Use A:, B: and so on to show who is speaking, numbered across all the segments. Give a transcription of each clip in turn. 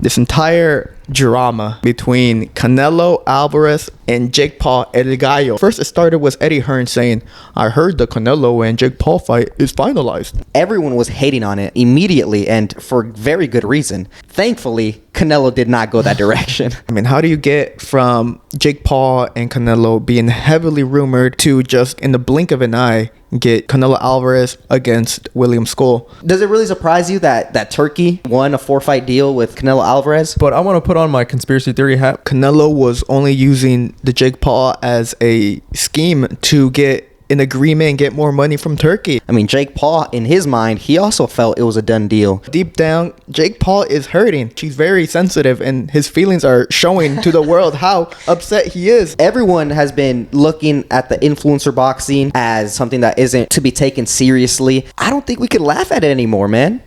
A: this entire drama between Canelo, Álvarez, and Jake Paul, El Gallo. First, it started with Eddie Hearn saying, I heard the Canelo and Jake Paul fight is finalized.
B: Everyone was hating on it immediately, and for very good reason. Thankfully, Canelo did not go that direction.
A: I mean, how do you get from Jake Paul and Canelo being heavily rumored to just in the blink of an eye get Canelo Álvarez against William Scull?
B: Does it really surprise you that Turkey won a 4-fight deal with Canelo Álvarez?
C: But I want to put on my conspiracy theory hat.
A: Canelo was only using the Jake Paul as a scheme to get an agreement and get more money from Turkey.
B: I mean, Jake Paul, in his mind, he also felt it was a done deal.
A: Deep down, Jake Paul is hurting. He's very sensitive, and his feelings are showing to the world how upset he is.
B: Everyone has been looking at the influencer boxing as something that isn't to be taken seriously. I don't think we can laugh at it anymore, man.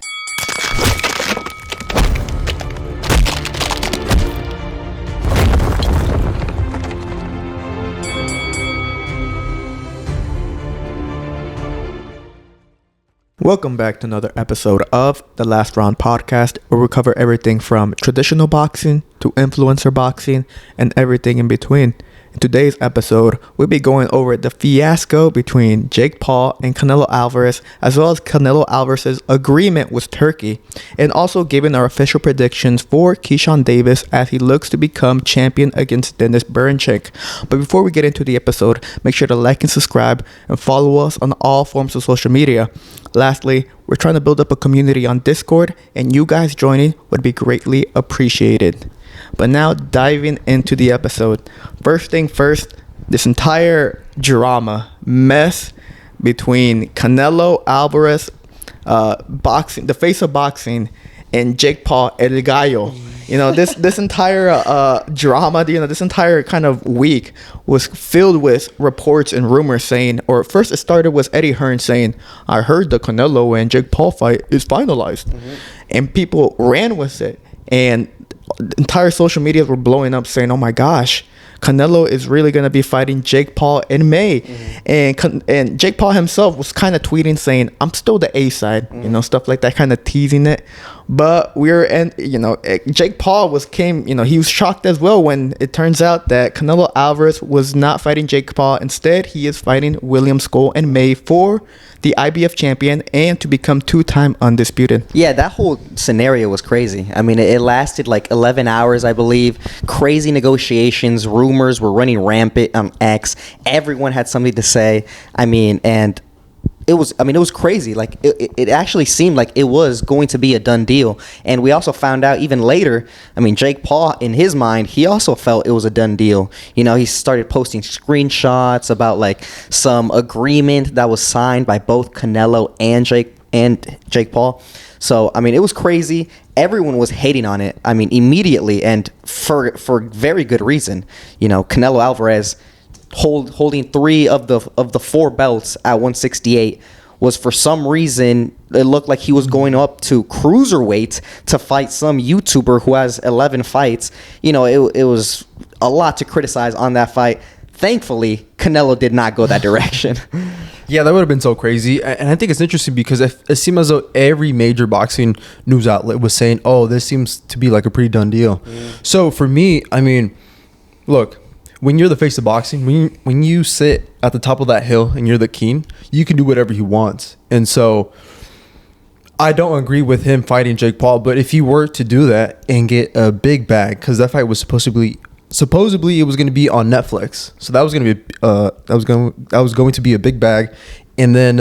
A: Welcome back to another episode of the Last Round Podcast, where we cover everything from traditional boxing to influencer boxing and everything in between. In today's episode, we'll be going over the fiasco between Jake Paul and Canelo Álvarez, as well as Canelo Álvarez's agreement with Turkey, and also giving our official predictions for Keyshawn Davis as he looks to become champion against Berinchyk. But before we get into the episode, make sure to like and subscribe and follow us on all forms of social media. Lastly, we're trying to build up a community on Discord, and you guys joining would be greatly appreciated. But now, diving into the episode. First thing first, this entire drama mess between Canelo Álvarez, boxing, the face of boxing, and Jake Paul, El Gallo. You know, this entire drama, this entire kind of week was filled with reports and rumors saying, or first it started with Eddie Hearn saying, I heard the Canelo and Jake Paul fight is finalized. Mm-hmm. And people ran with it. And entire social media were blowing up saying, oh my gosh, Canelo is really going to be fighting Jake Paul in May. Mm-hmm. And Jake Paul himself was kind of tweeting saying, I'm still the A side, mm-hmm. Stuff like that, kind of teasing it. But Jake Paul he was shocked as well when it turns out that Canelo Álvarez was not fighting Jake Paul. Instead, he is fighting William Scull in May for the IBF champion and to become 2-time undisputed.
B: Yeah, that whole scenario was crazy. I mean, it lasted like 11 hours, I believe. Crazy negotiations, rumors were running rampant on X. Everyone had something to say. It was crazy. Like, it actually seemed like it was going to be a done deal. And we also found out even later, Jake Paul, in his mind, he also felt it was a done deal. He started posting screenshots about, like, some agreement that was signed by both Canelo and Jake Paul. So, it was crazy. Everyone was hating on it, immediately, and for very good reason. Canelo Álvarez holding 3 of the 4 belts at 168 was, for some reason, it looked like he was going up to cruiserweight to fight some YouTuber who has 11 fights. It was a lot to criticize on that fight. Thankfully, Canelo did not go that direction.
C: Yeah, that would have been so crazy. And I think it's interesting because it seemed as though every major boxing news outlet was saying, oh, this seems to be like a pretty done deal. So for me, look, when you're the face of boxing, when you sit at the top of that hill and you're the king, you can do whatever you want. And so I don't agree with him fighting Jake Paul, but if he were to do that and get a big bag, because that fight was supposedly it was going to be on Netflix, so that was going to be that was going to be a big bag, and then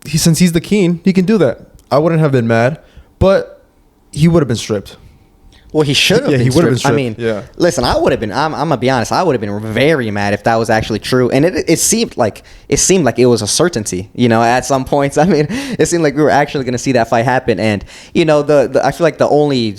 C: since he's the king, he can do that. I wouldn't have been mad, but he would have been stripped.
B: Well, he should have been stripped. Listen, I would have been. I'm gonna be honest. I would have been very mad if that was actually true. And it seemed like it was a certainty. At some points, it seemed like we were actually gonna see that fight happen. And I feel like the only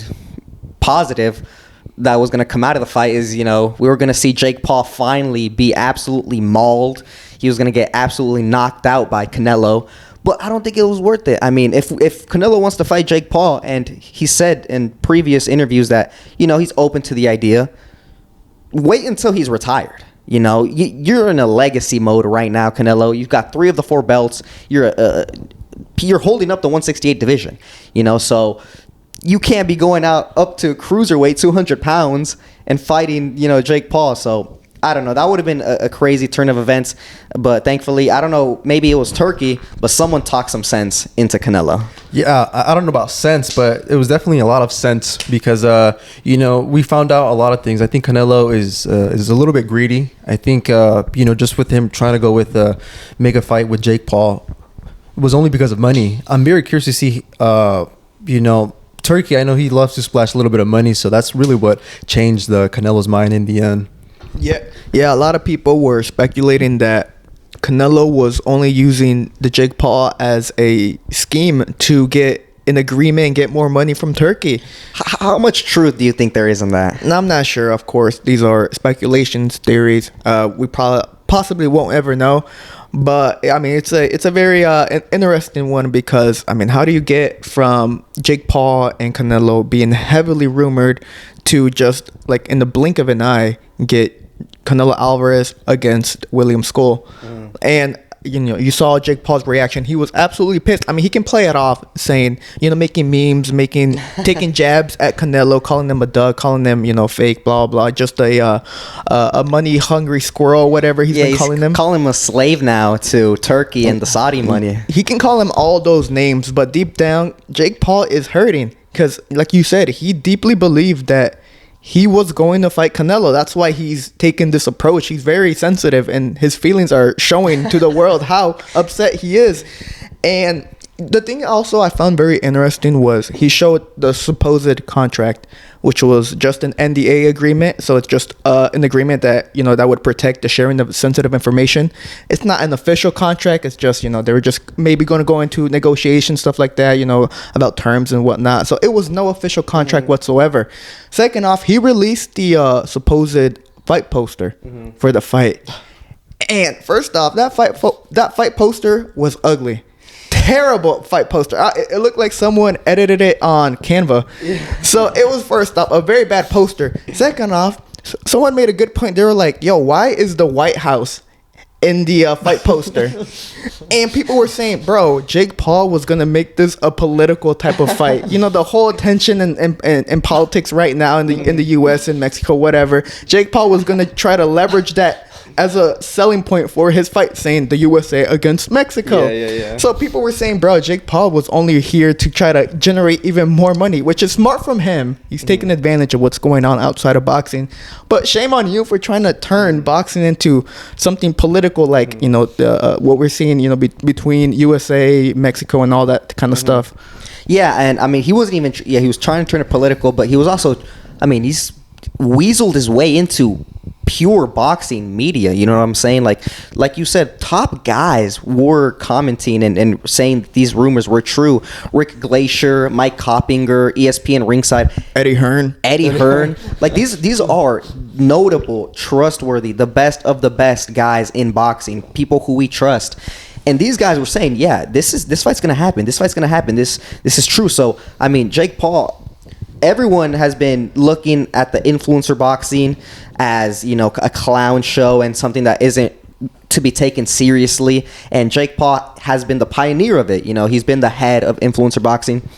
B: positive that was gonna come out of the fight is we were gonna see Jake Paul finally be absolutely mauled. He was gonna get absolutely knocked out by Canelo. But I don't think it was worth it. If Canelo wants to fight Jake Paul, and he said in previous interviews that, he's open to the idea, wait until he's retired. You're in a legacy mode right now, Canelo. You've got 3 of the 4 belts. You're holding up the 168 division. So you can't be going out up to cruiserweight 200 pounds and fighting, Jake Paul. So I don't know. That would have been a crazy turn of events. But thankfully, I don't know, maybe it was Turkey, but someone talked some sense into Canelo.
C: Yeah, I don't know about sense, but it was definitely a lot of sense because, we found out a lot of things. I think Canelo is a little bit greedy. I think, just with him trying to go with make a fight with Jake Paul, it was only because of money. I'm very curious to see, Turkey, I know he loves to splash a little bit of money, so that's really what changed Canelo's mind in the end.
A: Yeah, a lot of people were speculating that Canelo was only using the Jake Paul as a scheme to get an agreement and get more money from Turkey.
B: How much truth do you think there is in that?
A: And I'm not sure, of course. These are speculations, theories. We possibly won't ever know. But I mean, it's a very interesting one because I mean, how do you get from Jake Paul and Canelo being heavily rumored to just like in the blink of an eye get Canelo Álvarez against William Scull? And you saw Jake Paul's reaction. He was absolutely pissed. I mean, he can play it off saying, making memes, taking jabs at Canelo, calling them a duck, calling them, fake, blah, blah, just a money hungry squirrel, whatever he's calling them.
B: Calling him a slave now to Turkey and the Saudi money.
A: He can call him all those names, but deep down, Jake Paul is hurting because, like you said, he deeply believed that he was going to fight Canelo. That's why he's taken this approach. He's very sensitive, and his feelings are showing to the world how upset he is. And the thing also I found very interesting was he showed the supposed contract, which was just an NDA agreement. So it's just an agreement that, that would protect the sharing of sensitive information. It's not an official contract. It's just, they were just maybe going to go into negotiations, stuff like that, about terms and whatnot. So it was no official contract whatsoever. Second off, he released the supposed fight poster for the fight. And first off, that fight poster was ugly. Terrible fight poster. It looked like someone edited it on Canva. So it was, first off, a very bad poster. Second off, someone made a good point. They were like, yo, why is the White House in the fight poster? And people were saying, bro, Jake Paul was going to make this a political type of fight. The whole attention and politics right now in the U.S. and Mexico, whatever. Jake Paul was going to try to leverage that as a selling point for his fight, saying the USA against Mexico.
B: Yeah.
A: So people were saying, bro, Jake Paul was only here to try to generate even more money, which is smart from him. He's taking advantage of what's going on outside of boxing. But shame on you for trying to turn boxing into something political, like, what we're seeing, between USA, Mexico, and all that kind of stuff.
B: Yeah, and I mean, he wasn't even, he was trying to turn it political, but he was also, he's weaseled his way into pure boxing media, you know what I'm saying? Like you said, top guys were commenting and saying these rumors were true. Rick Glacier, Mike Coppinger, ESPN Ringside, Eddie Hearn. Like these are notable, trustworthy, the best of the best guys in boxing, people who we trust. And these guys were saying, yeah, this fight's gonna happen. This is true. So I mean, Jake Paul, everyone has been looking at the influencer boxing as, a clown show and something that isn't to be taken seriously. And Jake Paul has been the pioneer of it. He's been the head of influencer boxing.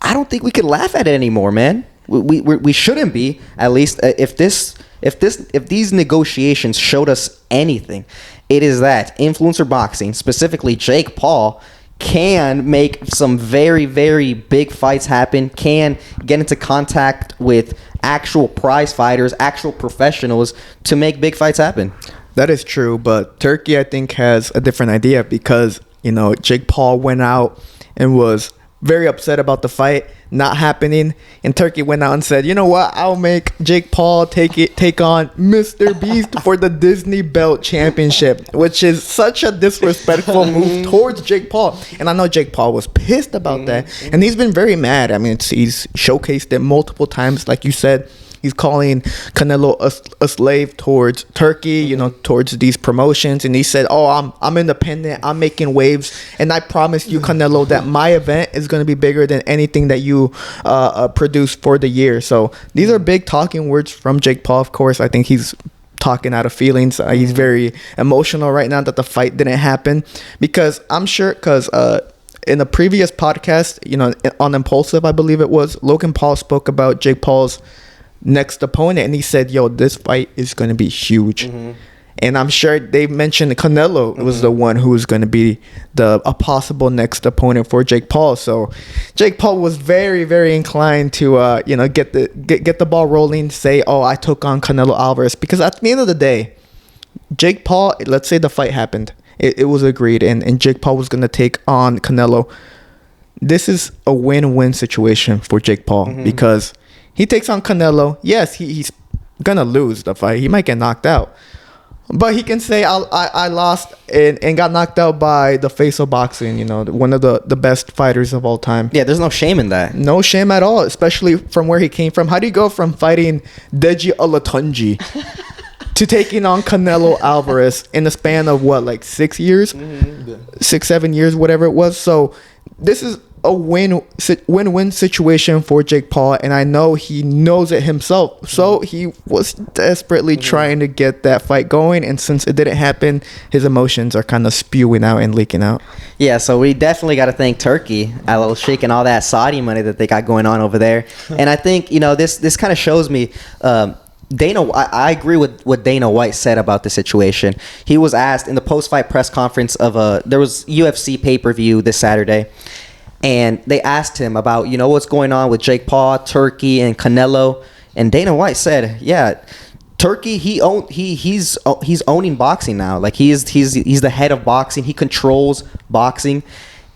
B: I don't think we can laugh at it anymore, man. We shouldn't be. At least if these negotiations showed us anything, it is that influencer boxing, specifically Jake Paul, can make some very, very big fights happen, can get into contact with actual prize fighters, actual professionals to make big fights happen.
A: That is true, but Turkey, I think, has a different idea because, Jake Paul went out and was very upset about the fight not happening, and Turkey went out and said, you know what, I'll make Jake Paul take on Mr. Beast for the Disney Belt Championship, which is such a disrespectful move towards Jake Paul. And I know Jake Paul was pissed about that, and he's been very mad. I mean, he's showcased it multiple times, like you said. He's calling Canelo a slave towards Turkey, towards these promotions. And he said, oh, I'm independent. I'm making waves. And I promise you, Canelo, that my event is going to be bigger than anything that you produce for the year. So these are big talking words from Jake Paul, of course. I think he's talking out of feelings. He's very emotional right now that the fight didn't happen. Because I'm sure, in a previous podcast, on Impulsive, I believe it was, Logan Paul spoke about Jake Paul's next opponent, and he said, yo, this fight is going to be huge. And I'm sure they mentioned Canelo was the one who was going to be a possible next opponent for Jake Paul. So Jake Paul was very, very inclined to get the ball rolling, say, oh, I took on Canelo Álvarez. Because at the end of the day, Jake Paul, let's say the fight happened. It was agreed, and Jake Paul was going to take on Canelo. This is a win-win situation for Jake Paul because he takes on Canelo. Yes, he's going to lose the fight. He might get knocked out. But he can say, I lost and got knocked out by the face of boxing, one of the best fighters of all time.
B: Yeah, there's no shame in that.
A: No shame at all, especially from where he came from. How do you go from fighting Deji Olatunji to taking on Canelo Álvarez in the span of, 6 years? 6-7 years, whatever it was. So this is a win-win situation for Jake Paul, and I know he knows it himself. So he was desperately trying to get that fight going, and since it didn't happen, his emotions are kind of spewing out and leaking out.
B: Yeah, so we definitely got to thank Turki Alalshikh and all that Saudi money that they got going on over there. And I think this kind of shows me. I agree with what Dana White said about the situation. He was asked in the post-fight press conference there was UFC pay-per-view this Saturday. And they asked him about, what's going on with Jake Paul, Turki, and Canelo. And Dana White said, yeah, Turki, he's owning boxing now. Like he's the head of boxing. He controls boxing.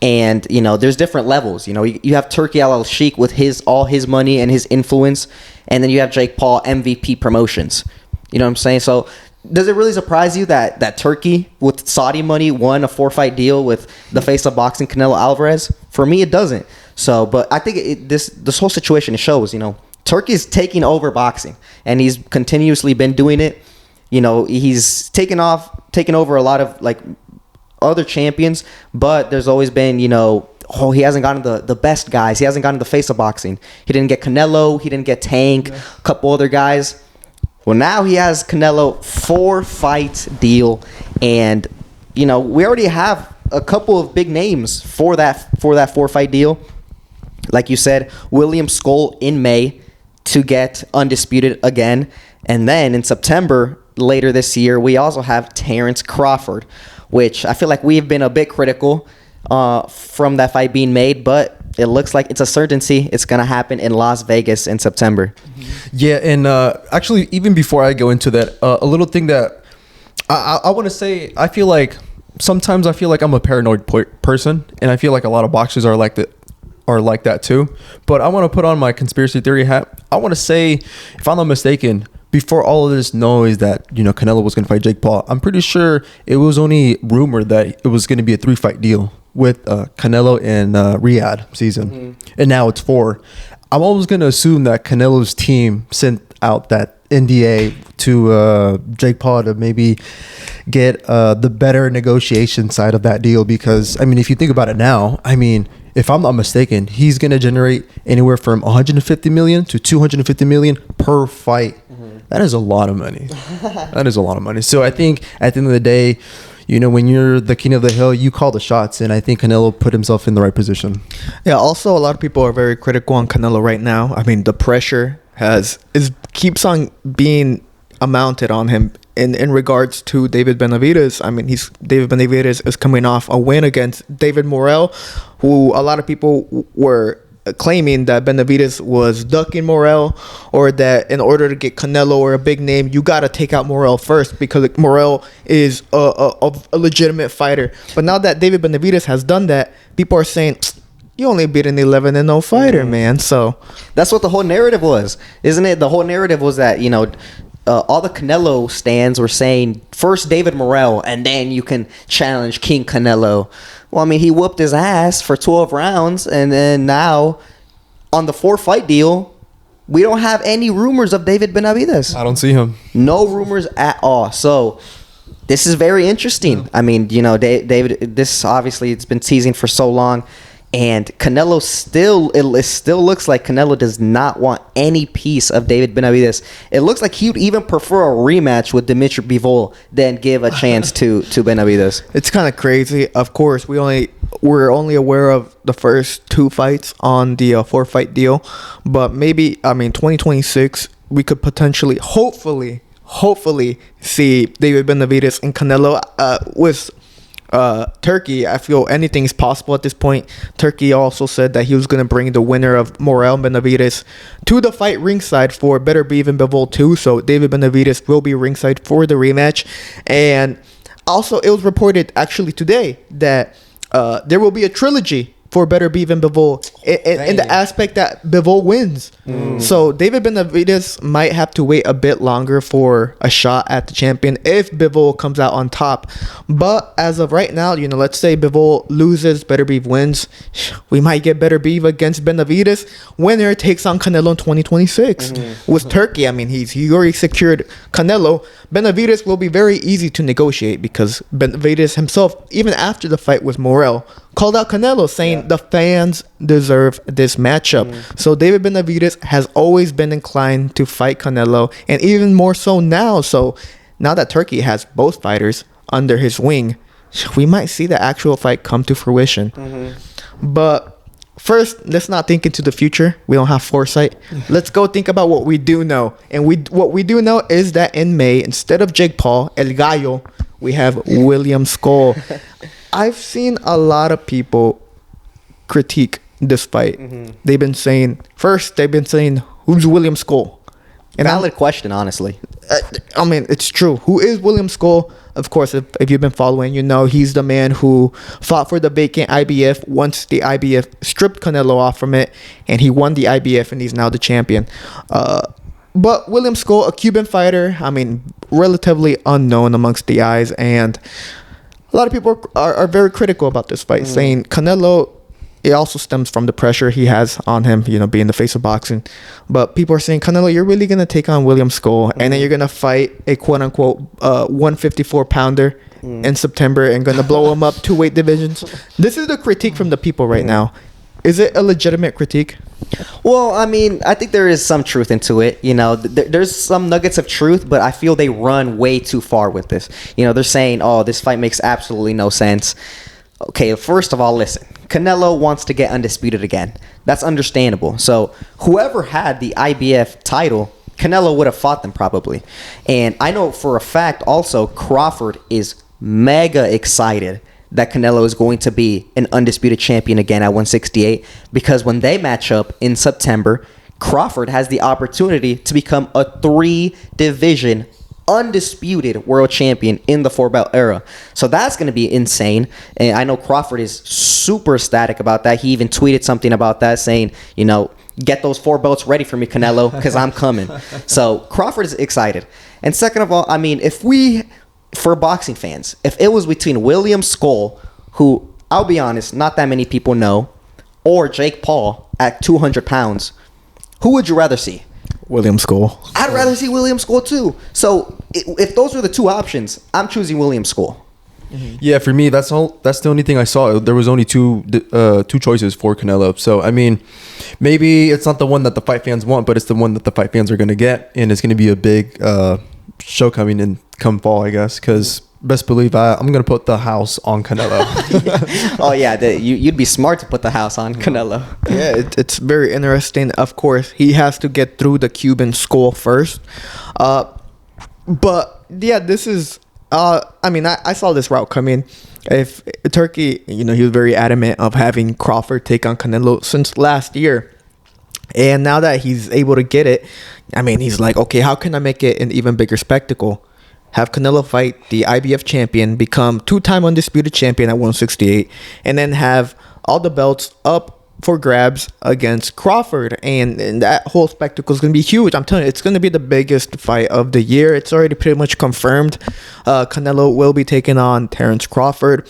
B: And, there's different levels. You have Turki Alalshikh with all his money and his influence. And then you have Jake Paul, MVP promotions. You know what I'm saying? So does it really surprise you that Turki with Saudi money won a 4-fight deal with the face of boxing, Canelo Álvarez? For me, it doesn't. So, but I think this whole situation shows, Turki's taking over boxing, and he's continuously been doing it. He's taken over a lot of other champions, but there's always been, he hasn't gotten the best guys. He hasn't gotten the face of boxing. He didn't get Canelo. He didn't get Tank, a couple other guys. Well, now he has Canelo 4-fight deal, and we already have a couple of big names for that 4-fight deal. Like you said, William Scull in May to get undisputed again, and then in September later this year we also have Terrence Crawford, which I feel like we've been a bit critical from that fight being made, but it looks like it's a certainty. It's going to happen in Las Vegas in September.
C: Yeah, and actually, even before I go into that, a little thing that I want to say, sometimes I feel like I'm a paranoid person, and I feel like a lot of boxers are like that too. But I want to put on my conspiracy theory hat. I want to say, if I'm not mistaken, before all of this noise that Canelo was going to fight Jake Paul, I'm pretty sure it was only rumored that it was going to be a 3-fight deal with Canelo and Riyadh season, and now it's 4. I'm always going to assume that Canelo's team sent out that NDA to Jake Paul to maybe get the better negotiation side of that deal, because if you think about it now, if I'm not mistaken, he's going to generate anywhere from 150 million to 250 million per fight. That is a lot of money. That is a lot of money. So I think at the end of the day, when you're the king of the hill, you call the shots, and I think Canelo put himself in the right position.
A: Yeah, also a lot of people are very critical on Canelo right now. The pressure keeps on being mounted on him in regards to David Benavidez. David Benavidez is coming off a win against David Morrell, who a lot of people were claiming that Benavidez was ducking Morrell, or that in order to get Canelo or a big name, you got to take out Morrell first because Morrell is a legitimate fighter. But now that David Benavidez has done that, people are saying, you only beat an 11-0 fighter, man. So
B: that's what the whole narrative was, isn't it? The whole narrative was that, all the Canelo stands were saying, first David Morrell, and then you can challenge King Canelo. Well, he whooped his ass for 12 rounds, and then now on the 4-fight deal, we don't have any rumors of David Benavidez.
C: I don't see him.
B: No rumors at all. So this is very interesting. David, this obviously it's been teasing for so long. And Canelo still looks like Canelo does not want any piece of David Benavidez. It looks like he would even prefer a rematch with Dimitri Bivol than give a chance to Benavidez.
A: It's kind of crazy. Of course, we're only aware of the first 2 fights on the 4-fight deal, but maybe 2026 we could potentially, hopefully see David Benavidez and Canelo with. Turki, I feel anything is possible at this point. Turki also said that he was going to bring the winner of Morel Benavidez to the fight ringside for Better Be Even Bivol 2. So David Benavidez will be ringside for the rematch. And also, it was reported actually today that there will be a trilogy for Better Be Even Bivol in the aspect that Bivol wins. So David Benavidez might have to wait a bit longer for a shot at the champion if Bivol comes out on top. But as of right now, let's say Bivol loses, Better Be wins, we might get Better Be against Benavidez. Winner takes on Canelo in 2026. With Turki, he already secured Canelo. Benavidez will be very easy to negotiate because Benavidez himself, even after the fight with Morel, called out Canelo, saying the fans deserve this matchup. So David Benavidez has always been inclined to fight Canelo, and even more so now. So now that Turki has both fighters under his wing, we might see the actual fight come to fruition. But first, let's not think into the future. We don't have foresight. Let's go think about what we do know. And what we do know is that in May, instead of Jake Paul, El Gallo, we have William Scull. I've seen a lot of people critique this fight. They've been saying, who's William Scull?
B: And valid question, honestly.
A: It's true. Who is William Scull? Of course, if you've been following, he's the man who fought for the vacant IBF once the IBF stripped Canelo off from it, and he won the IBF, and he's now the champion. But William Scull, a Cuban fighter, relatively unknown amongst the eyes, and a lot of people are very critical about this fight, saying Canelo, it also stems from the pressure he has on him, being the face of boxing. But people are saying, Canelo, you're really going to take on William Scull, and then you're going to fight a quote-unquote 154-pounder in September and going to blow him up 2 weight divisions. This is the critique from the people right now. Is it a legitimate critique?
B: Well, I think there is some truth into it. There's some nuggets of truth, but I feel they run way too far with this. They're saying, oh, this fight makes absolutely no sense. Okay, first of all, listen. Canelo wants to get undisputed again. That's understandable. So whoever had the IBF title, Canelo would have fought them probably. And I know for a fact also Crawford is mega excited that Canelo is going to be an undisputed champion again at 168, because when they match up in September, Crawford has the opportunity to become a 3-division undisputed world champion in the 4-belt era. So that's going to be insane. And I know Crawford is super ecstatic about that. He even tweeted something about that saying, get those 4 belts ready for me, Canelo, because I'm coming. So Crawford is excited. And second of all, for boxing fans, if it was between William Scull, who, I'll be honest, not that many people know, or Jake Paul at 200 pounds, who would you rather see?
A: William Scull.
B: I'd rather see William Scull too. So if those were the 2 options, I'm choosing William Scull.
C: Yeah, for me, that's the only thing I saw. There was only two choices for Canelo. So maybe it's not the one that the fight fans want, but it's the one that the fight fans are going to get, and it's going to be a big show coming in come fall, I guess, because best believe I'm going to put the house on Canelo.
B: Oh, yeah. You'd be smart to put the house on Canelo.
A: Yeah, it's very interesting. Of course, he has to get through the Cuban Scull first. But, yeah, this is... I saw this route coming. If Turki, he was very adamant of having Crawford take on Canelo since last year. And now that he's able to get it, he's like, okay, how can I make it an even bigger spectacle? Have Canelo fight the IBF champion, become 2-time undisputed champion at 168, and then have all the belts up for grabs against Crawford. And that whole spectacle is going to be huge. I'm telling you, it's going to be the biggest fight of the year. It's already pretty much confirmed. Canelo will be taking on Terence Crawford.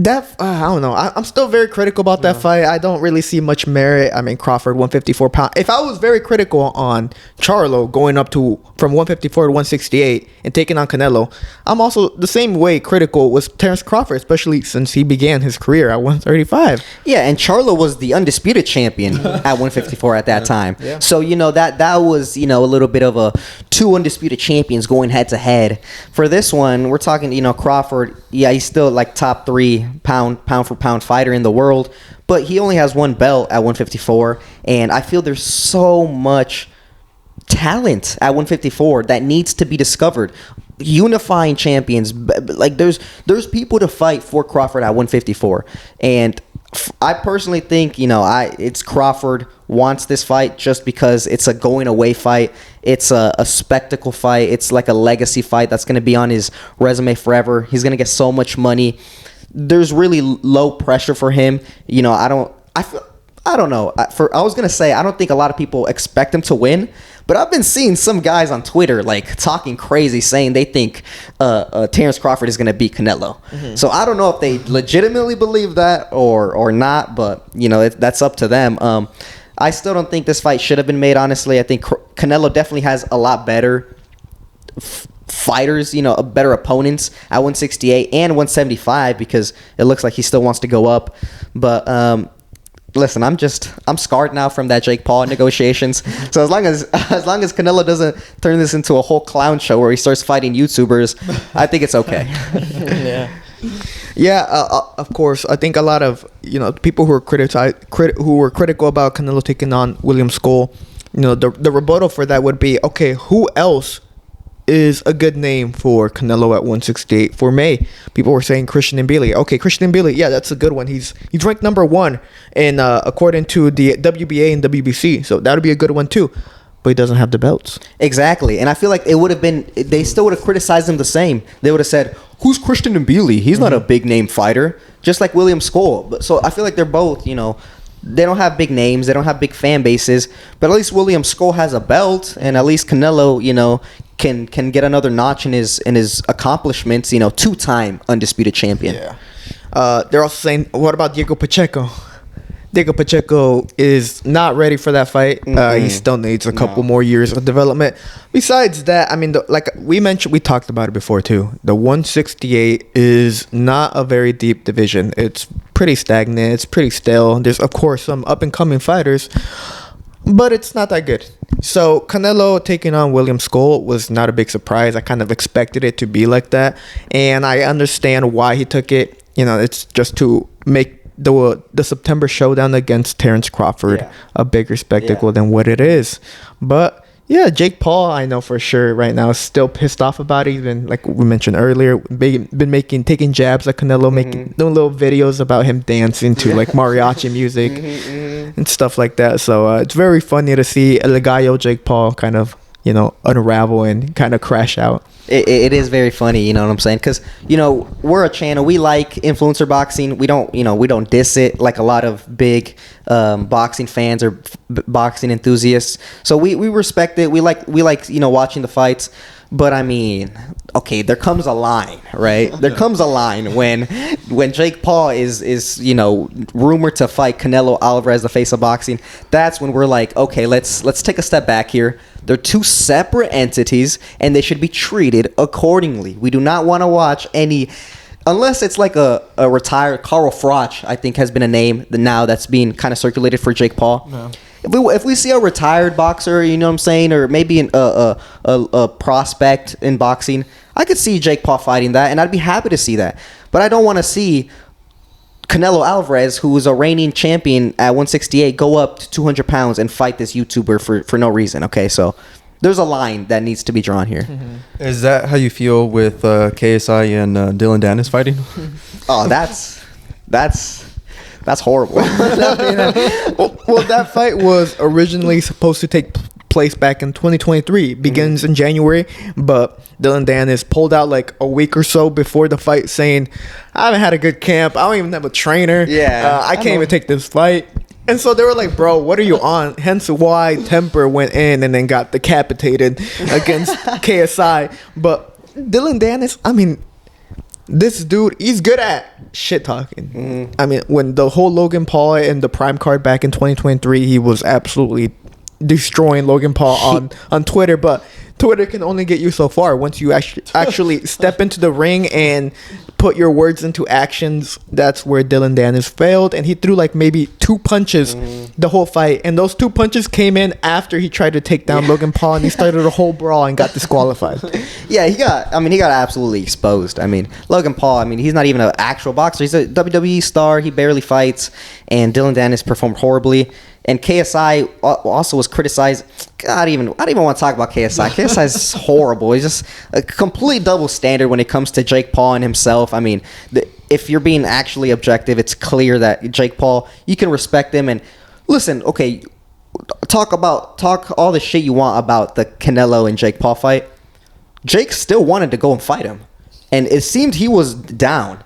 A: I don't know. I'm still very critical about that fight. I don't really see much merit. I mean, Crawford 154 pound. If I was very critical on Charlo going up to from 154 to 168 and taking on Canelo, I'm also the same way critical was Terence Crawford, especially since he began his career at 135.
B: Yeah, and Charlo was the undisputed champion at 154 at that time.
A: Yeah.
B: So, that was, a little bit of a two undisputed champions going head to head. For this one, we're talking, Crawford, yeah, he's still like top 3 pound for pound fighter in the world, but he only has one belt at 154, and I feel there's so much talent at 154 that needs to be discovered. Unifying champions, like there's people to fight for Crawford at 154, and I personally think it's Crawford wants this fight just because it's a going away fight. It's a spectacle fight. It's like a legacy fight that's going to be on his resume forever. He's going to get so much money. There's really low pressure for him. I don't know. I was gonna say I don't think a lot of people expect him to win, but I've been seeing some guys on Twitter like talking crazy, saying they think Terence Crawford is gonna beat Canelo. Mm-hmm. So I don't know if they legitimately believe that or not, but that's up to them. I still don't think this fight should have been made. Honestly, I think Canelo definitely has a lot better fighters, better opponents at 168 and 175 because it looks like he still wants to go up. But listen, I'm scarred now from that Jake Paul negotiations. So as long as Canelo doesn't turn this into a whole clown show where he starts fighting YouTubers, I think it's okay.
A: Yeah, of course. I think a lot of people who were critical about Canelo taking on William Scull, the rebuttal for that would be, okay, who else is a good name for Canelo at 168 for May? People were saying Christian Mbili. Okay, Christian Mbili, yeah, that's a good one. He's ranked number 1 in according to the WBA and WBC, so that would be a good one too. But he doesn't have the belts.
B: Exactly, and I feel like it would have been. They still would have criticized him the same. They would have said, "Who's Christian Mbili? He's not a big name fighter, just like William Scull." But so I feel like they're both, they don't have big names, they don't have big fan bases, but at least William Scull has a belt, and at least Canelo, can get another notch in his accomplishments. 2-time undisputed champion.
A: Yeah. They're also saying, what about Diego Pacheco? Diego Pacheco is not ready for that fight. He still needs a couple more years of development. Besides that, I mean, like we mentioned, we talked about it before too. The 168 is not a very deep division. It's pretty stagnant. It's pretty stale. There's, of course, some up-and-coming fighters, but it's not that good. So Canelo taking on William Scull was not a big surprise. I kind of expected it to be like that, and I understand why he took it. It's just to make the September showdown against Terence Crawford a bigger spectacle than what it is. But yeah, Jake Paul, I know for sure right now is still pissed off about it. Even like we mentioned earlier, been taking jabs at Canelo, doing little videos about him dancing to like mariachi music and stuff like that. So it's very funny to see El Gallo Jake Paul kind of unravel and kind of crash out.
B: It is very funny, you know what I'm saying? Because we're a channel, we like influencer boxing. We don't diss it like a lot of big boxing fans or boxing enthusiasts. So we respect it. We like watching the fights. But I mean, okay, there comes a line, right? There comes a line when Jake Paul is rumored to fight Canelo Álvarez, the face of boxing. That's when we're like, okay, let's take a step back here. They're two separate entities, and they should be treated accordingly. We do not want to watch any, unless it's like a retired Carl Froch, I think has been a name now that's being kind of circulated for Jake Paul. No. If we see a retired boxer, you know what I'm saying, or maybe a prospect in boxing, I could see Jake Paul fighting that, and I'd be happy to see that. But I don't want to see Canelo Álvarez, who is a reigning champion at 168, go up to 200 pounds and fight this YouTuber for no reason. Okay, so there's a line that needs to be drawn here.
C: Mm-hmm. Is that how you feel with KSI and Dylan Dennis fighting?
B: Oh, that's horrible.
A: Well, that fight was originally supposed to take place back in 2023. Begins in January, but Dylan Dennis pulled out like a week or so before the fight, saying, "I haven't had a good camp. I don't even have a trainer. I can't even take this fight." And so they were like, "Bro, what are you on?" Hence why Temper went in and then got decapitated against KSI. But Dylan Dennis, I mean, this dude, he's good at shit talking. I mean, when the whole Logan Paul and the Prime card back in 2023, he was absolutely destroying Logan Paul on Twitter. But Twitter can only get you so far. Once you actually step into the ring and put your words into actions, that's where Dylan Dennis failed. And he threw like maybe 2 punches the whole fight. And those 2 punches came in after he tried to take down Logan Paul, and he started a whole brawl and got disqualified.
B: Yeah, he got absolutely exposed. I mean, Logan Paul, I mean, he's not even an actual boxer. He's a WWE star. He barely fights. And Dylan Dennis performed horribly. And KSI also was criticized. God, I don't even want to talk about KSI. KSI is horrible. He's just a complete double standard when it comes to Jake Paul and himself. I mean, if you're being actually objective, it's clear that Jake Paul, you can respect him. And listen, okay, talk all the shit you want about the Canelo and Jake Paul fight. Jake still wanted to go and fight him. And it seemed he was down.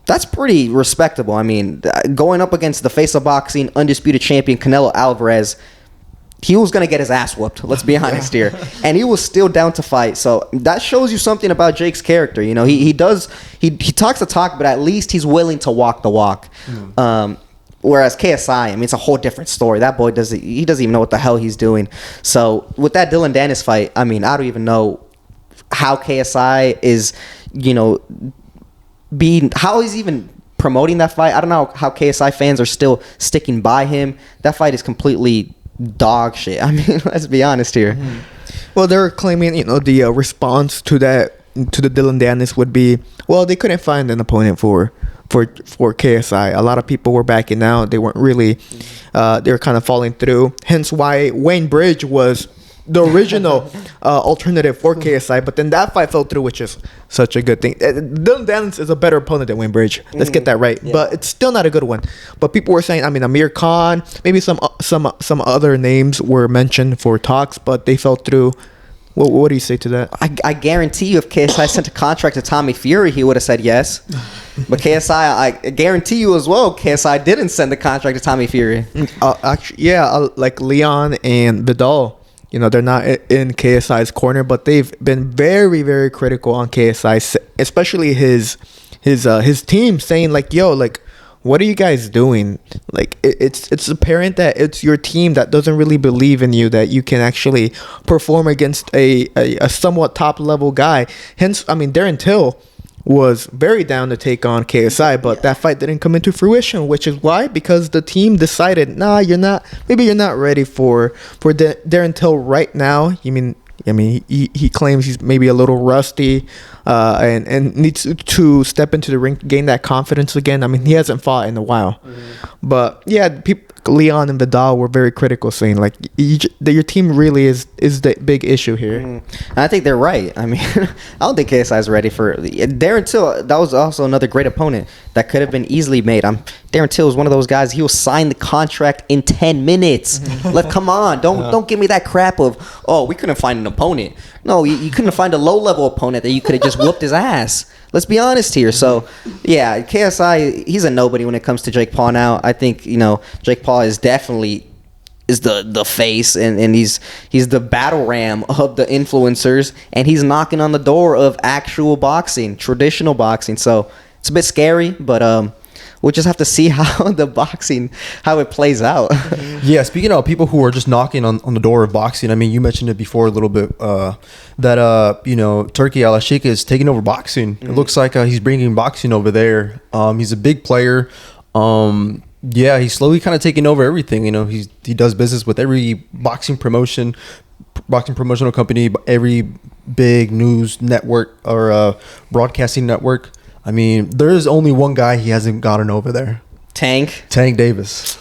B: That's pretty respectable. I mean, going up against the face of boxing, undisputed champion Canelo Álvarez, he was going to get his ass whooped. Let's be honest here. And he was still down to fight. So that shows you something about Jake's character. You know, he talks the talk, but at least he's willing to walk the walk. Whereas KSI, I mean, it's a whole different story. That boy doesn't even know what the hell he's doing. So with that Dylan Dennis fight, I mean, I don't even know how KSI is, you know, how he's even promoting that fight. I don't know how KSI fans are still sticking by him. That fight is completely dog shit. I mean, let's be honest here.
A: Well, they're claiming, you know, the response to the Dylan Dennis would be, well, they couldn't find an opponent for KSI. A lot of people were backing out. They weren't really, they were kind of falling through. Hence why Wayne Bridge was the original alternative for KSI, but then that fight fell through, which is such a good thing. Dylan Dennis is a better opponent than Wayne Bridge. Let's get that right. Yeah. But it's still not a good one. But people were saying, I mean, Amir Khan, maybe some other names were mentioned for talks, but they fell through. What do you say to that?
B: I guarantee you, if KSI sent a contract to Tommy Fury, he would have said yes. But KSI, I guarantee you as well, KSI didn't send the contract to Tommy Fury.
A: Actually, yeah, like Leon and Vidal. You know, they're not in KSI's corner, but they've been very, very critical on KSI, especially his team, saying like, "Yo, like, what are you guys doing?" Like, it's apparent that it's your team that doesn't really believe in you, that you can actually perform against a somewhat top level guy. Hence, I mean, Darren Till was very down to take on KSI, but that fight didn't come into fruition, which is why, because the team decided, nah, you're not ready for Darren Till right now. I mean, he claims he's maybe a little rusty, and needs to step into the ring, gain that confidence again. I mean, he hasn't fought in a while, but yeah, Leon and Vidal were very critical, saying like your team really is the big issue here.
B: And I think they're right. I mean, I don't think KSI is ready for Darren Till. That was also another great opponent that could have been easily made. Darren Till is one of those guys. He will sign the contract in 10 minutes. Come on, don't give me that crap of, oh, we couldn't find an opponent. No, you couldn't find a low level opponent that you could have just whooped his ass. Let's be honest here. So, yeah, KSI, he's a nobody when it comes to Jake Paul now. I think, you know, Jake Paul is definitely the face, and he's the battle ram of the influencers, and he's knocking on the door of actual boxing, traditional boxing. So it's a bit scary, but we'll just have to see how it plays out.
C: Yeah, speaking of people who are just knocking on the door of boxing, I mean, you mentioned it before a little bit, that you know, Turki Alalshikh is taking over boxing. It looks like he's bringing boxing over there. He's a big player. Yeah, he's slowly kind of taking over everything. You know, he does business with every boxing promotional company, every big news network or broadcasting network. I mean, there is only one guy he hasn't gotten over there.
B: Tank
C: Davis.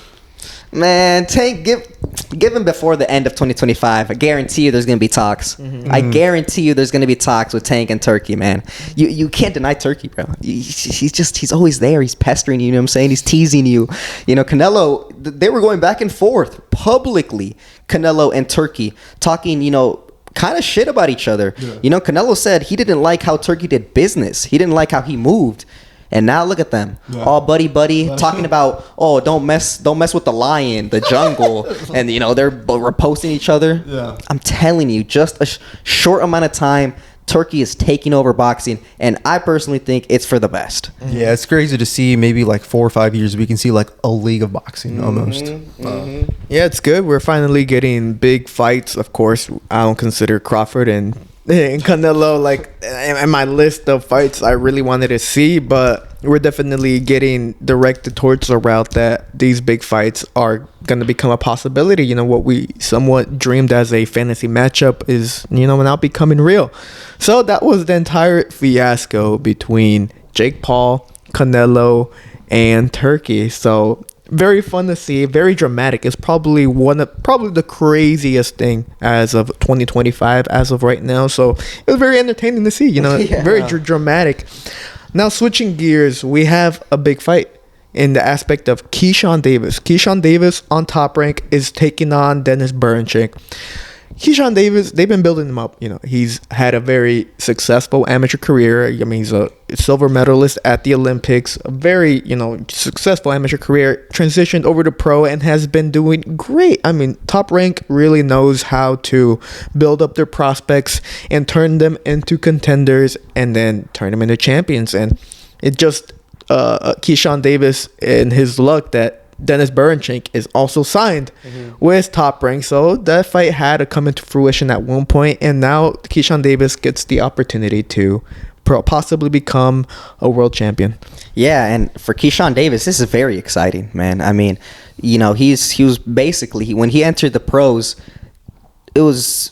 B: Man, Tank, give him before the end of 2025. I guarantee you there's going to be talks. I guarantee you there's going to be talks with Tank and Turki, man. You can't deny Turki, bro. He's always there. He's pestering you, you know what I'm saying? He's teasing you. You know, Canelo, they were going back and forth publicly, Canelo and Turki, talking, you know, kind of shit about each other. Yeah. You know, Canelo said he didn't like how Turki did business. He didn't like how he moved. And now look at them, all buddy, talking about, oh, don't mess with the lion, the jungle, and you know they're reposting each other. Yeah. I'm telling you, just a short amount of time, Turkey is taking over boxing, and I personally think it's for the best.
C: Yeah, it's crazy to see. Maybe like 4 or 5 years, we can see like a league of boxing almost.
A: Yeah, it's good. We're finally getting big fights. Of course, I don't consider Crawford and Canelo like in my list of fights I really wanted to see, but we're definitely getting directed towards the route that these big fights are going to become a possibility. You know, what we somewhat dreamed as a fantasy matchup is, you know, now becoming real. So that was the entire fiasco between Jake Paul, Canelo, and Turkey. So very fun to see, very dramatic. It's probably the craziest thing as of 2025 as of right now. So it was very entertaining to see, you know.
B: Yeah.
A: Very dramatic. Now switching gears, we have a big fight in the aspect of Keyshawn Davis. Keyshawn Davis on Top Rank is taking on Dennis Berinchyk. Keyshawn Davis, they've been building him up. You know, he's had a very successful amateur career. I mean, he's a silver medalist at the Olympics. A very, you know, successful amateur career. Transitioned over to pro and has been doing great. I mean, Top Rank really knows how to build up their prospects and turn them into contenders and then turn them into champions. And it just, Keyshawn Davis and his luck that Dennis Berinchyk is also signed with Top Rank, so that fight had to come into fruition at one point, and now Keyshawn Davis gets the opportunity to possibly become a world champion.
B: Yeah, and for Keyshawn Davis, this is very exciting, man. I mean, you know, he was basically, when he entered the pros, it was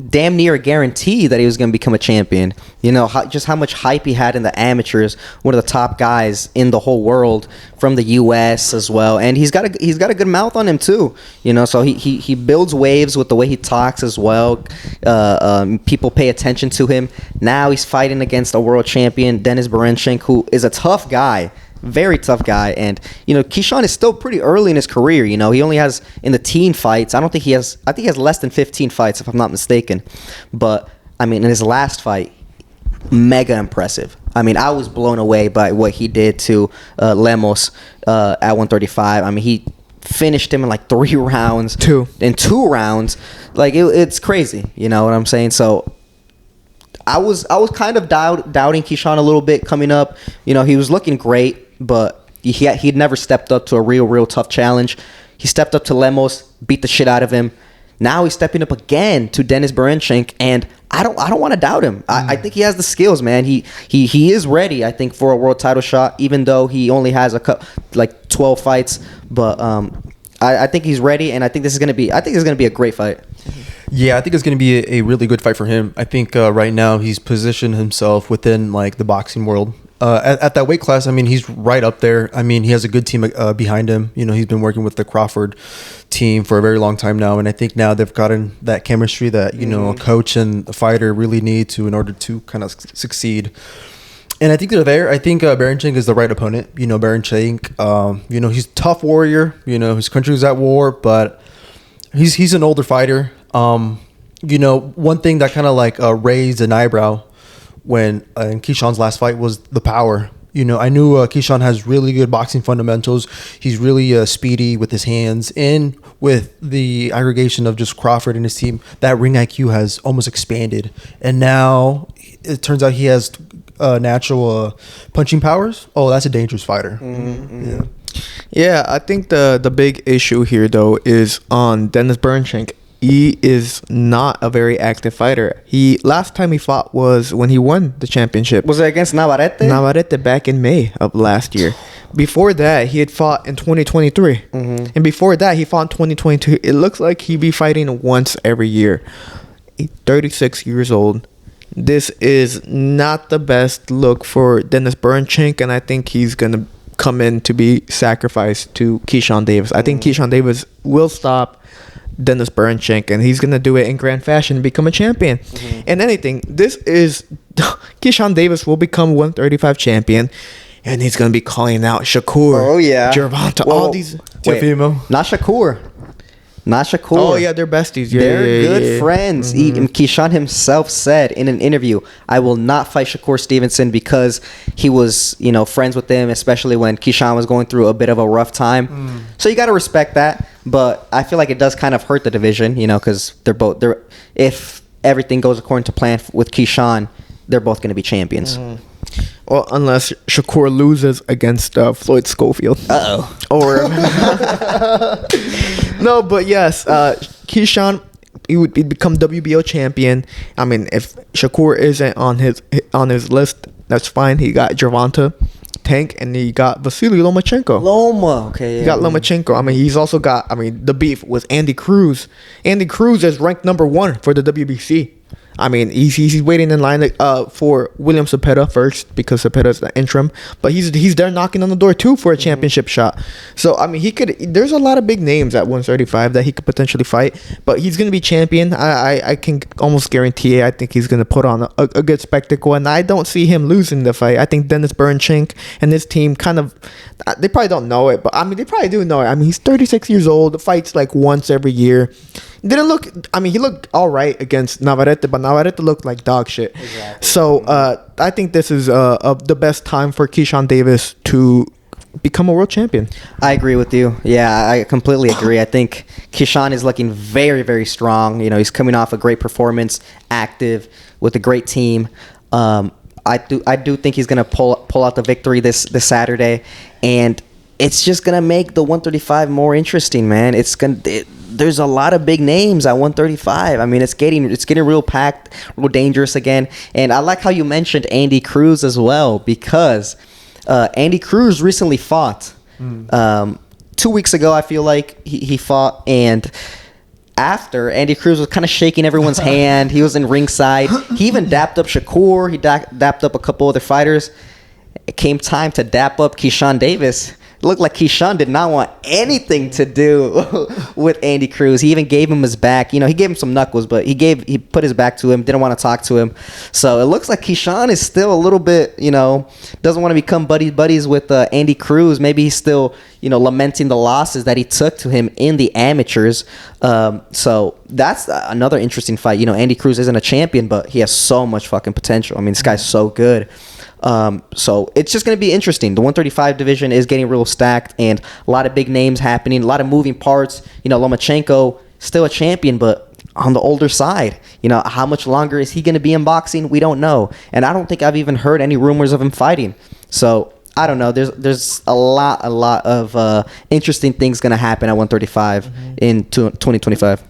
B: damn near a guarantee that he was going to become a champion. You know, just how much hype he had in the amateurs, one of the top guys in the whole world from the US as well. And he's got a good mouth on him too. You know, so he builds waves with the way he talks as well. People pay attention to him. Now he's fighting against a world champion, Dennis Berinchyk, who is a tough guy. Very tough guy. And, you know, Keyshawn is still pretty early in his career. You know, he only has in the teen fights. I think he has less than 15 fights, if I'm not mistaken. But, I mean, in his last fight, mega impressive. I mean, I was blown away by what he did to Lemos at 135. I mean, he finished him in like 3 rounds. In 2 rounds. Like, it's crazy. You know what I'm saying? So I was kind of doubting Keyshawn a little bit coming up. You know, he was looking great, but he'd never stepped up to a real tough challenge. He stepped up to Lemos, beat the shit out of him. Now he's stepping up again to Dennis Berinchyk, and I don't want to doubt him. I think he has the skills, man. He is ready, I think, for a world title shot, even though he only has 12 fights. But I think he's ready, and I think this is gonna be a great fight.
C: Yeah, I think it's going to be a really good fight for him. I think right now he's positioned himself within like the boxing world. At that weight class, I mean, he's right up there. I mean, he has a good team behind him. You know, he's been working with the Crawford team for a very long time now, and I think now they've gotten that chemistry that, you know, a coach and a fighter really need to in order to kind of succeed. And I think they're there. I think Berinchyk is the right opponent. You know, Berinchyk, you know, he's a tough warrior. You know, his country was at war, but he's an older fighter. You know, one thing that kind of like raised an eyebrow when in Keyshawn's last fight was the power. You know, I knew Keyshawn has really good boxing fundamentals. He's really speedy with his hands, and with the aggregation of just Crawford and his team, that ring IQ has almost expanded. And now it turns out he has natural punching powers. Oh, that's a dangerous fighter.
A: Yeah, I think the big issue here though is on Dennis Berinchyk. He is not a very active fighter. Last time he fought was when he won the championship.
B: Was it against Navarrete?
A: Navarrete back in May of last year. Before that, he had fought in 2023. And before that, he fought in 2022. It looks like he'd be fighting once every year. He's 36 years old. This is not the best look for Dennis Berinchyk, and I think he's going to come in to be sacrificed to Keyshawn Davis. I think Keyshawn Davis will stop Dennis Berinchyk, and he's gonna do it in grand fashion and become a champion. And anything, this is Keyshawn Davis will become 135 champion, and he's gonna be calling out Shakur, Gervonta, all these.
B: Not Shakur.
A: Oh yeah, they're besties.
B: They're good friends. Keyshawn himself said in an interview, "I will not fight Shakur Stevenson because he was, you know, friends with him, especially when Keyshawn was going through a bit of a rough time." So you got to respect that, but I feel like it does kind of hurt the division, you know, because if everything goes according to plan with Keyshawn, they're both going to be champions.
A: Well, unless Shakur loses against Floyd Schofield.
B: Uh-oh.
A: Or no, but yes, Keyshawn, he'd become WBO champion. I mean, if Shakur isn't on his list, that's fine. He got Gervonta Tank, and he got Vasily Lomachenko.
B: Okay.
A: He got Lomachenko. I mean, he's also got, the beef with Andy Cruz. Andy Cruz is ranked number 1 for the WBC. I mean, he's waiting in line for William Cepeda first, because Cepeda's the interim, but he's there knocking on the door too for a championship shot. So I mean, there's a lot of big names at 135 that he could potentially fight, but he's gonna be champion. I can almost guarantee it. I think he's gonna put on a good spectacle, and I don't see him losing the fight. I think Dennis Berinchyk and his team they probably don't know it, but I mean, they probably do know it. I mean, he's 36 years old, fights like once every year. He looked all right against Navarrete, but Navarrete looked like dog shit.
B: Exactly.
A: So I think this is the best time for Keyshawn Davis to become a world champion.
B: I agree with you. Yeah, I completely agree. I think Keyshawn is looking very, very strong. You know, he's coming off a great performance, active, with a great team. I do think he's gonna pull out the victory this Saturday, and it's just gonna make the 135 more interesting, man. There's a lot of big names at 135. I mean, it's getting real packed, real dangerous again. And I like how you mentioned Andy Cruz as well, because Andy Cruz recently fought. 2 weeks ago, I feel like he fought, and after, Andy Cruz was kind of shaking everyone's hand. He was in ringside. He even dapped up Shakur. He dapped up a couple other fighters. It came time to dap up Keyshawn Davis. It looked like Keyshawn did not want anything to do with Andy Cruz. He even gave him his back. You know, he gave him some knuckles, but he put his back to him, didn't want to talk to him. So it looks like Keyshawn is still a little bit, doesn't want to become buddies with Andy Cruz. Maybe he's still, lamenting the losses that he took to him in the amateurs. So that's another interesting fight. Andy Cruz isn't a champion, but he has so much fucking potential. I mean, this guy's so good. So it's just going to be interesting. The 135 division is getting real stacked, and a lot of big names happening, a lot of moving parts. Lomachenko, still a champion, but on the older side. How much longer is he going to be in boxing? We don't know. And I don't think I've even heard any rumors of him fighting. So I don't know. There's a lot of interesting things going to happen at 135 in 2025.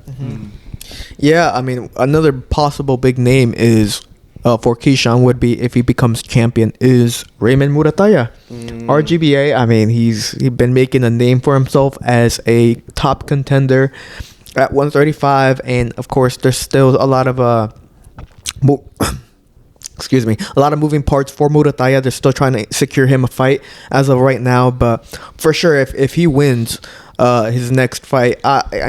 A: Yeah, I mean, another possible big name is for Keyshawn would be, if he becomes champion, is Raymond Murataya. RGBA, I mean, he's been making a name for himself as a top contender at 135, and of course there's still a lot of a lot of moving parts for Murataya. They're still trying to secure him a fight as of right now, but for sure, if he wins his next fight,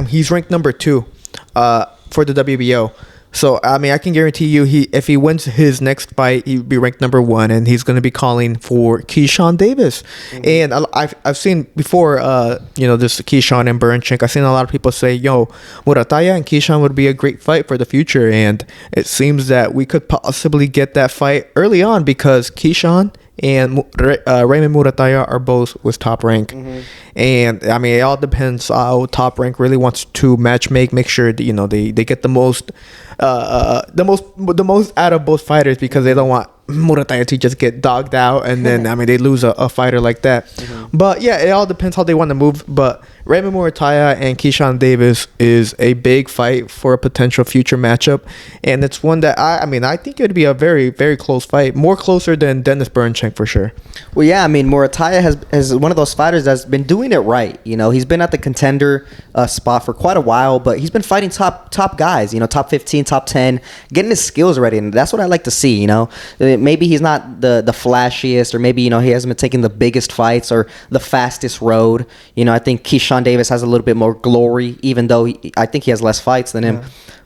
A: he's ranked number 2 for the WBO. So, I mean, I can guarantee you, if he wins his next fight, he'd be ranked number 1, and he's going to be calling for Keyshawn Davis. And I've seen before, this Keyshawn and Berinchyk, I've seen a lot of people say, Murataya and Keyshawn would be a great fight for the future. And it seems that we could possibly get that fight early on, because Keyshawn and Raymond Murataya are both with Top Rank. And I mean, it all depends how Top Rank really wants to make sure that, they get the most out of both fighters, because they don't want Murataya to just get dogged out, and then they lose a fighter like that. But yeah, it all depends how they want to move. But Raymond Murataya and Keyshawn Davis is a big fight for a potential future matchup, and it's one that I think it would be a very, very close fight, more closer than Dennis Berinchyk for sure.
B: Well, yeah, I mean, Murataya is one of those fighters that's been doing it right. He's been at the contender spot for quite a while, but he's been fighting top guys, top 15, top 10, getting his skills ready, and that's what I like to see. Maybe he's not the flashiest, or maybe he hasn't been taking the biggest fights or the fastest road. I think Keyshawn Davis has a little bit more glory, even though I think he has less fights than him.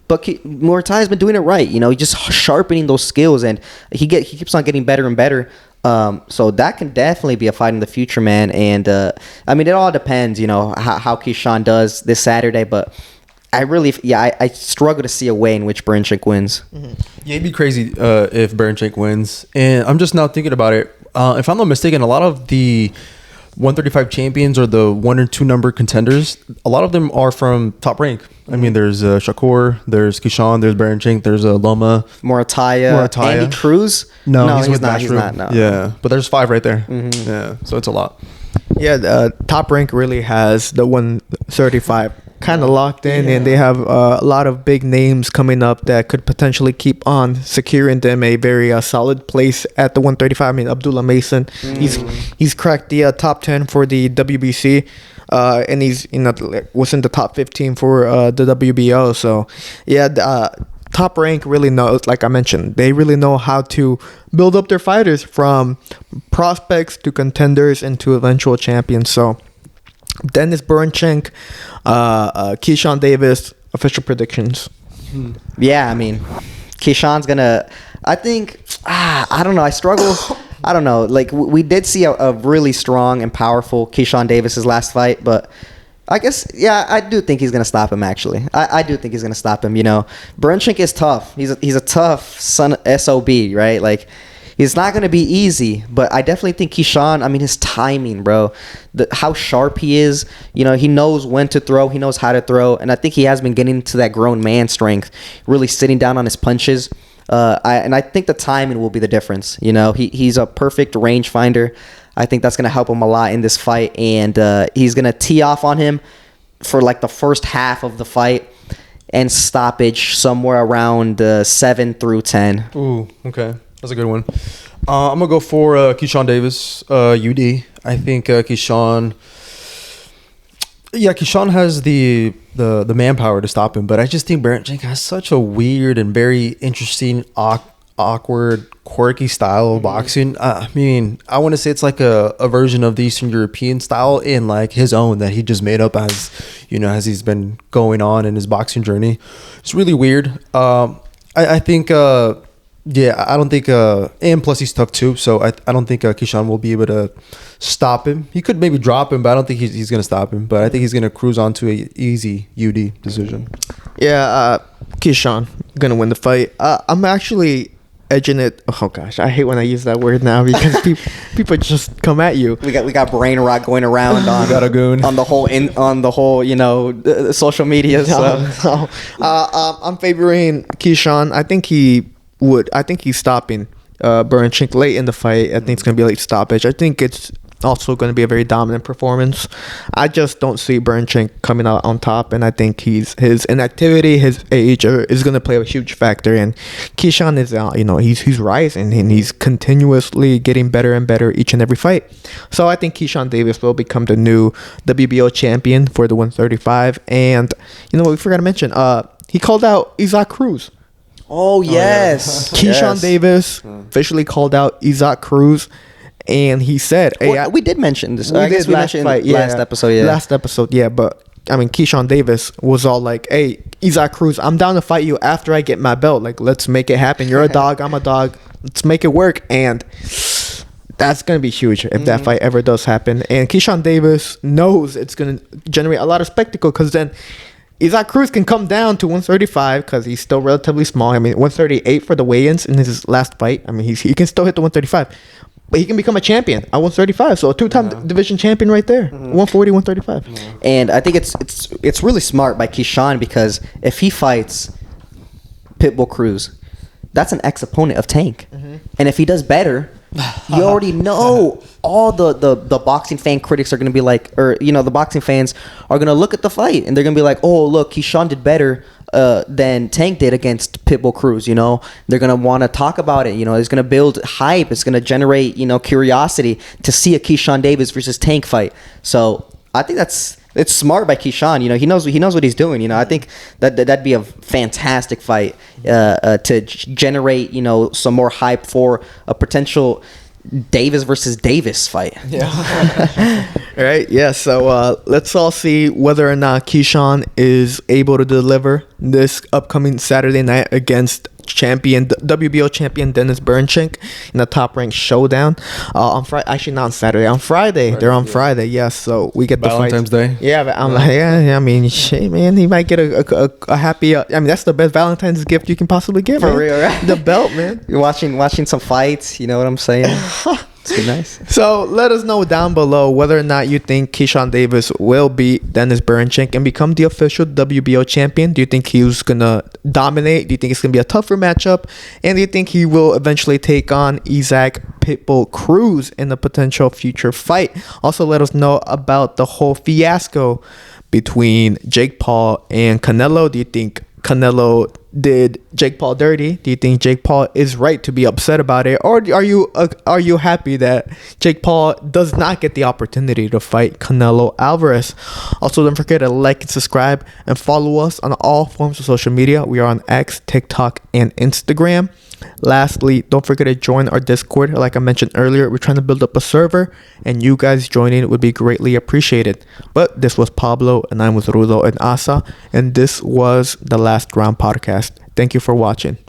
B: But Murataya's been doing it right. He's just sharpening those skills, and he keeps on getting better and better. So that can definitely be a fight in the future, man. And it all depends, how Keyshawn does this Saturday. But I struggle to see a way in which Berinchyk wins.
C: Yeah, it'd be crazy if Berinchyk wins. And I'm just now thinking about it. If I'm not mistaken, a lot of the 135 champions or the 1 or 2 number contenders, a lot of them are from Top Rank. I mean, there's Shakur, there's Keyshawn, there's Berinchyk, there's Loma,
B: Morataya, Andy Cruz.
C: No, he's
B: not. He's not. No.
C: Yeah, but there's 5 right there. Yeah, so it's a lot.
A: Yeah, Top Rank really has the 135 kind of locked in, and they have a lot of big names coming up that could potentially keep on securing them a very solid place at the 135. I mean, Abdullah Mason, he's cracked the top 10 for the WBC, and he's was in the top 15 for the WBO. So yeah, Top Rank really knows, like I mentioned, they really know how to build up their fighters from prospects to contenders and to eventual champions. So Dennis Berinchyk, Keyshawn Davis, official predictions.
B: Yeah, I mean, Keyshawn's gonna. I think. I don't know. I struggle. I don't know. Like we did see a really strong and powerful Keyshawn Davis's last fight, but I guess I do think he's gonna stop him. Actually, I do think he's gonna stop him. You know, Berinchyk is tough. He's a tough SOB, right? Like. It's not going to be easy, but I definitely think Keyshawn, I mean, his timing, bro, how sharp he is, you know, he knows when to throw, he knows how to throw, and I think he has been getting to that grown man strength, really sitting down on his punches, and I think the timing will be the difference, you know, he's a perfect range finder. I think that's going to help him a lot in this fight, and he's going to tee off on him for like the first half of the fight, and stoppage somewhere around 7 through 10.
C: Ooh, okay. That's a good one. I'm going to go for Keyshawn Davis, UD. I think Keyshawn has the manpower to stop him, but I just think Berinchyk has such a weird and very interesting, awkward, quirky style of boxing. I mean, I want to say it's like a version of the Eastern European style in like his own that he just made up as, you know, as he's been going on in his boxing journey. It's really weird. I think... I don't think, and plus he's tough too, so I don't think Keyshawn will be able to stop him. He could maybe drop him, but I don't think he's going to stop him. But I think he's going to cruise on to a easy UD decision.
A: Yeah, Keyshawn going to win the fight. I'm actually edging it. Oh gosh, I hate when I use that word now because people just come at you.
B: We got brain rot going around on
C: got a goon
B: on the whole you know social media. So.
A: I'm favoring Keyshawn. I think he's stopping Berinchyk late in the fight. I think it's going to be a late stoppage. I think it's also going to be a very dominant performance. I just don't see Berinchyk coming out on top, and I think his inactivity, his age is going to play a huge factor. And Keyshawn is, he's rising, and he's continuously getting better and better each and every fight. So I think Keyshawn Davis will become the new WBO champion for the 135. And you know what we forgot to mention? He called out Isaac Cruz.
B: Oh, yes.
A: Keyshawn Davis officially called out Isaac Cruz, and he said, "Hey,
B: we did mention this.
A: We did
B: last episode. Yeah,
A: last episode. Yeah, but I mean, Keyshawn Davis was all like, "Hey, Isaac Cruz, I'm down to fight you after I get my belt. Like, let's make it happen. You're a dog, I'm a dog. Let's make it work." And that's gonna be huge if that fight ever does happen. And Keyshawn Davis knows it's gonna generate a lot of spectacle because then Isaac Cruz can come down to 135 because he's still relatively small. I mean, 138 for the weigh-ins in his last fight. I mean, he can still hit the 135. But he can become a champion at 135. So a two-time division champion right there. 140, 135.
B: And I think it's really smart by Keyshawn because if he fights Pitbull Cruz, that's an ex-opponent of Tank. And if he does better, you already know all the boxing fan critics are going to be like, or, you know, the boxing fans are going to look at the fight and they're going to be like, oh, look, Keyshawn did better than Tank did against Pitbull Cruz, you know. They're going to want to talk about it, you know. It's going to build hype. It's going to generate, you know, curiosity to see a Keyshawn Davis versus Tank fight. So I think it's smart by Keyshawn. You know, he knows what he's doing. You know, I think that'd be a fantastic fight to generate, you know, some more hype for a potential Davis versus Davis fight.
A: Yeah. All right. Yeah. So let's all see whether or not Keyshawn is able to deliver this upcoming Saturday night against WBO champion Dennis Berinchyk in the top ranked showdown on Friday. Actually, not on Saturday. On Friday. They're on Friday. Yes. So we get the
C: Valentine's Day.
A: Yeah. But I'm like, yeah. I mean, shit, man. He might get a happy. I mean, that's the best Valentine's gift you can possibly get.
B: For
A: man.
B: real, right?
A: The belt, man.
B: You're watching some fights. You know what I'm saying? It's been nice.
A: So let us know down below whether or not you think Keyshawn Davis will beat Dennis Berinchyk and become the official WBO champion. Do you think he's gonna dominate? Do you think it's gonna be a tougher matchup? And do you think he will eventually take on Isaac Pitbull Cruz in a potential future fight? Also, let us know about the whole fiasco between Jake Paul and Canelo. Do you think Canelo did Jake Paul dirty? Do you think Jake Paul is right to be upset about it, or are you happy that Jake Paul does not get the opportunity to fight Canelo Álvarez? Also, don't forget to like and subscribe and follow us on all forms of social media. We are on X, TikTok, and Instagram. Lastly, don't forget to join our Discord. Like I mentioned earlier, we're trying to build up a server, and you guys joining would be greatly appreciated. But this was Pablo, and I'm with Rudo and Asa, and this was the Last Round Podcast. Thank you for watching.